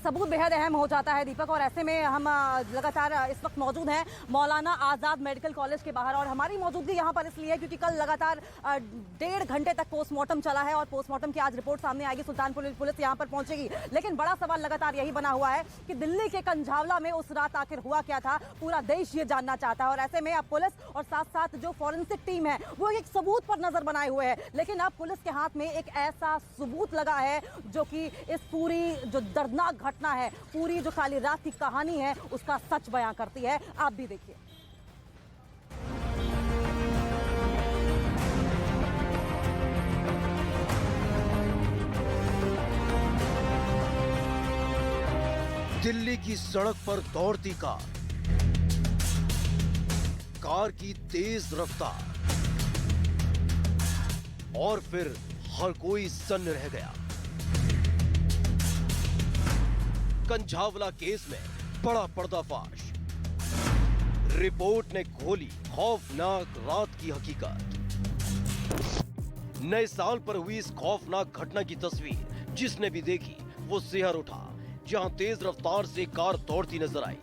सबूत बेहद अहम हो जाता है दीपक, और ऐसे में हम लगातार इस वक्त मौजूद हैं मौलाना आज़ाद मेडिकल कॉलेज के बाहर। और हमारी मौजूदगी यहाँ पर इसलिए है क्योंकि कल लगातार 1.5 घंटे तक पोस्टमार्टम चला है और पोस्टमार्टम की आज रिपोर्ट सामने आएगी। सुल्तानपुर पुलिस यहाँ पर पहुंचेगी, लेकिन बड़ा सवाल लगातार यही बना हुआ है कि दिल्ली के कंझावला में उस रात आखिर हुआ क्या था, पूरा देश ये जानना चाहता है। और ऐसे में अब पुलिस और साथ साथ जो फॉरेंसिक टीम है वो एक सबूत पर नजर बनाए हुए है, लेकिन अब पुलिस के हाथ में एक ऐसा सबूत लगा है जो कि इस पूरी जो दर्दनाक घटना है, पूरी जो काली रात की कहानी है, उसका सच बयां करती है। आप भी देखिए। दिल्ली की सड़क पर दौड़ती कार की तेज रफ्तार, और फिर हर कोई सन्न रह गया। कंझावला केस में बड़ा पर्दाफाश, रिपोर्ट ने खोली खौफनाक रात की हकीकत। नए साल पर हुई इस खौफनाक घटना की तस्वीर जिसने भी देखी वो सिहर उठा, जहां तेज रफ्तार से कार दौड़ती नजर आई।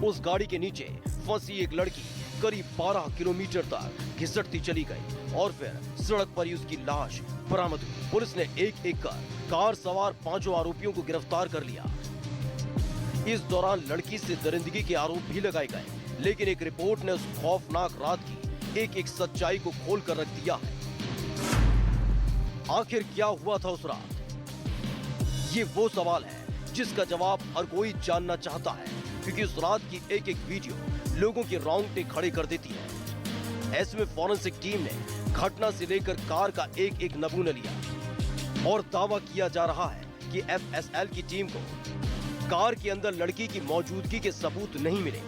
उस गाड़ी के नीचे फंसी एक लड़की करीब 12 किलोमीटर तक घिसटती चली गई और फिर सड़क पर ही उसकी लाश बरामद हुई। पुलिस ने एक एक कर कार सवार 5 आरोपियों को गिरफ्तार कर लिया। इस दौरान लड़की से दरिंदगी के आरोप भी लगाए गए, लेकिन एक रिपोर्ट ने उस खौफनाक रात की एक एक सच्चाई को खोल कर रख दिया है। आखिर क्या हुआ था उस रात? ये वो सवाल है जिसका जवाब हर कोई जानना चाहता है, क्योंकि उस रात की एक एक वीडियो लोगों के रोंगटे खड़े कर देती है। ऐसे में फॉरेंसिक टीम ने घटना से लेकर कार का एक एक नमूना लिया और दावा किया जा रहा है कि एफएसएल की टीम को कार के अंदर लड़की की मौजूदगी के सबूत नहीं मिले।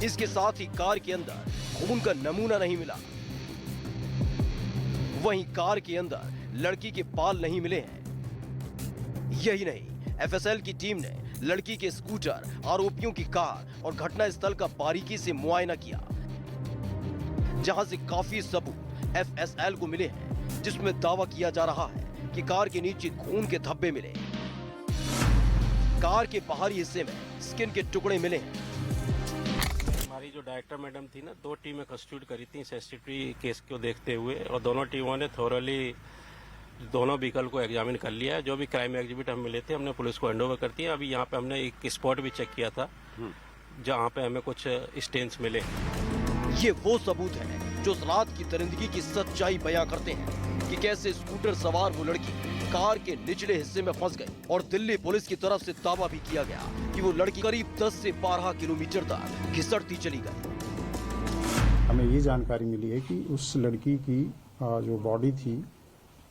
इसके साथ ही कार के अंदर खून का नमूना नहीं मिला। वहीं कार के अंदर लड़की के बाल नहीं मिले हैं। यही नहीं, एफएसएल की टीम ने लड़की के स्कूटर, आरोपियों की कार और घटना स्थल का बारीकी से मुआयना किया, जहां से काफी सबूत एफएसएल को मिले हैं, जिसमें दावा किया जा रहा है कि कार के नीचे खून के धब्बे मिले। कार के बाहरी हिस्से में स्किन के टुकड़े मिले हैं। हमारी जो डायरेक्टर मैडम थी ना, 2 टीमें कंस्टिट्यूट करी थी सेंसिटिव केस को देखते हुए, और दोनों टीमों ने थोरली दोनों व्हीकल को एग्जामिन कर लिया है। जो भी क्राइम एग्जिबिट हम मिले थे हमने पुलिस को हैंडओवर कर दिया। अभी यहाँ पे हमने एक स्पॉट भी चेक किया था जहाँ पे हमें कुछ स्टेन्स मिले। ये वो सबूत है जो उस रात की दरिंदगी की सच्चाई बयां करते हैं कि कैसे स्कूटर सवार वो लड़की कार के निचले हिस्से में फंस गई, और दिल्ली पुलिस की तरफ से दावा भी किया गया कि वो लड़की करीब 10 से 12 किलोमीटर तक घिसटती चली गई। हमें ये जानकारी मिली है कि उस लड़की की जो बॉडी थी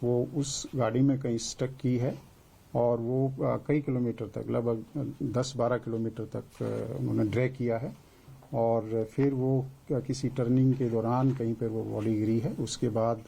वो उस गाड़ी में कहीं स्टक की है, और वो कई किलोमीटर तक, लगभग 10-12 किलोमीटर तक उन्होंने ड्रैग किया है, और फिर वो किसी टर्निंग के दौरान कहीं पर वो बॉडी गिरी है। उसके बाद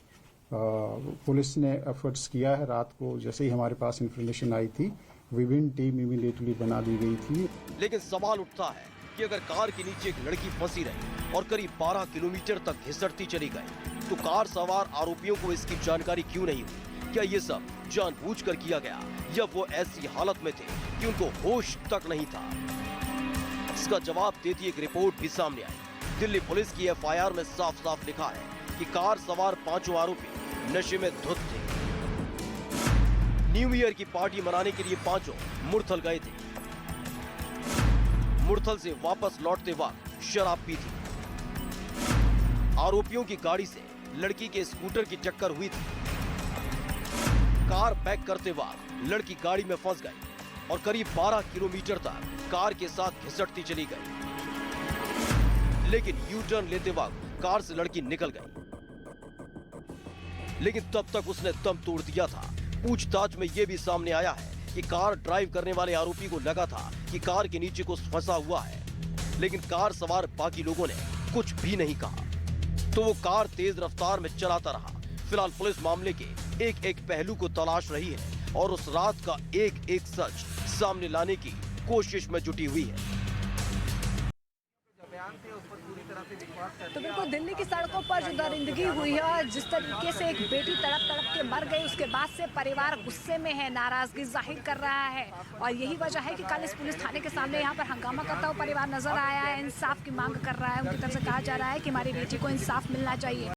पुलिस ने एफर्ट्स किया है। रात को जैसे ही हमारे पास इंफॉर्मेशन आई थी, विभिन्न टीम इमीडिएटली बना दी गई थी। लेकिन सवाल उठता है कि अगर कार के नीचे एक लड़की फंसी रही और करीब 12 किलोमीटर तक घिसटती चली गई, तो कार सवार आरोपियों को इसकी जानकारी क्यों नहीं हुई? क्या ये सब जानबूझकर किया गया, या वो ऐसी हालत में थे कि उनको होश तक नहीं था? इसका जवाब देती एक रिपोर्ट भी सामने आई। दिल्ली पुलिस की एफआईआर में साफ साफ लिखा है कि कार सवार 5 आरोपी नशे में धुत थे। न्यू ईयर की पार्टी मनाने के लिए 5 मुरथल गए थे। मुरथल से वापस लौटते वक्त शराब पी थी। आरोपियों की गाड़ी से लड़की के स्कूटर की टक्कर हुई थी। कार बैक करते वक्त लड़की गाड़ी में फंस गई और करीब 12 किलोमीटर तक कार के साथ घिसटती चली गई, लेकिन यू टर्न लेते वक्त कार से लड़की निकल गई। लेकिन तब तक उसने दम तोड़ दिया था। पूछताछ में यह भी सामने आया है कि कार ड्राइव करने वाले आरोपी को लगा था कि कार के नीचे कुछ फंसा हुआ है, लेकिन कार सवार बाकी लोगों ने कुछ भी नहीं कहा, तो वो कार तेज रफ्तार में चलाता रहा। फिलहाल पुलिस मामले के एक एक पहलू को तलाश रही है और उस रात का एक एक सच सामने लाने की कोशिश में जुटी हुई है। बयान थे उस पर पूरी तरह तो बिल्कुल दिल्ली की सड़कों पर जो दरिंदगी हुई है और जिस तरीके से एक बेटी तड़प तड़प के मर गई, उसके बाद से परिवार गुस्से में है, नाराजगी जाहिर कर रहा है और यही वजह है कि कल इस पुलिस थाने के सामने यहाँ पर हंगामा करता हुआ परिवार नजर आया है, इंसाफ की मांग कर रहा है। उनकी तरफ से कहा जा रहा है कि हमारी बेटी को इंसाफ मिलना चाहिए।